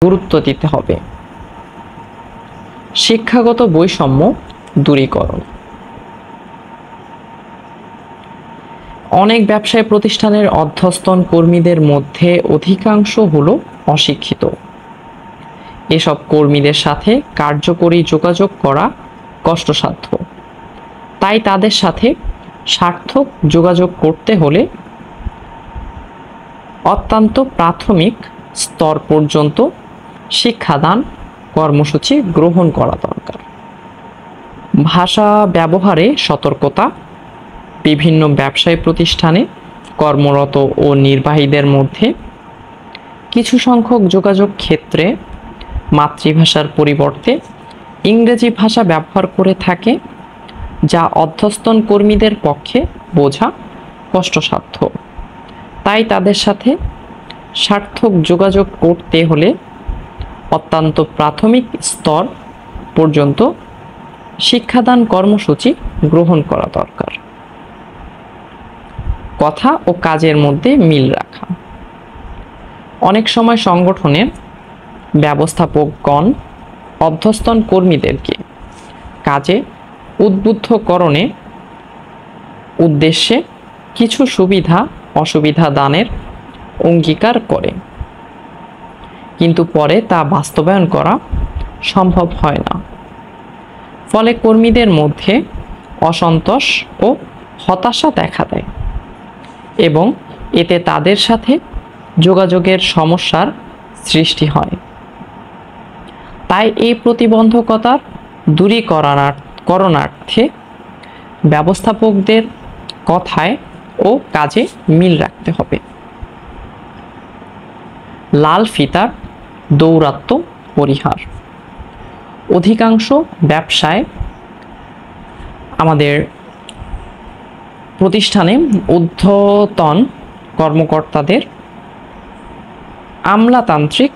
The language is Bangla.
গুরুত্ব দিতে হবে। শিক্ষাগত বৈষম্য দূরীকরণ। অনেক ব্যবসায় প্রতিষ্ঠানের অধস্তন কর্মীদের মধ্যে অধিকাংশ হলো অশিক্ষিত। এসব কর্মীদের সাথে কার্যকরী যোগাযোগ করা কষ্টসাধ্য। তাই তাদের সাথে সার্থক যোগাযোগ করতে হলে অত্যন্ত প্রাথমিক স্তর পর্যন্ত শিক্ষাদান কর্মসূচি গ্রহণ করা দরকার। ভাষা ব্যবহারে সতর্কতা। বিভিন্ন ব্যবসায়ী প্রতিষ্ঠানে কর্মরত ও নির্বাহীদের মধ্যে কিছু সংখ্যক যোগাযোগ ক্ষেত্রে মাতৃভাষার পরিবর্তে ইংরেজি ভাষা ব্যবহার করে থাকে, যা অধস্তন কর্মীদের পক্ষে বোঝা কষ্টসাধ্য। তাই তাদের সাথে সার্থক যোগাযোগ করতে হলে অত্যন্ত প্রাথমিক স্তর পর্যন্ত শিক্ষাদান কর্মসূচি গ্রহণ করা দরকার। কথা ও কাজের মধ্যে মিল রাখা। অনেক সময় সংগঠনের ব্যবস্থাপকগণ অধস্তন কর্মীদেরকে কাজে উদ্বুদ্ধকরণে উদ্দেশ্যে কিছু সুবিধা অসুবিধা দানের অঙ্গীকার করে, কিন্তু পরে তা বাস্তবায়ন করা সম্ভব হয় না। ফলে কর্মীদের মধ্যে অসন্তোষ ও হতাশা দেখা দেয় এবং এতে তাদের সাথে যোগাযোগের সমস্যার সৃষ্টি হয়। তাই এই প্রতিবন্ধকতার দূরীকরণার্থে ব্যবস্থাপকদের কথায় ও কাজে মিল রাখতে হবে। লাল ফিতার দৌরাত্ম্য পরিহার। অধিকাংশ ব্যবসায় আমাদের প্রতিষ্ঠানে ঊর্ধ্বতন কর্মকর্তাদের আমলাতান্ত্রিক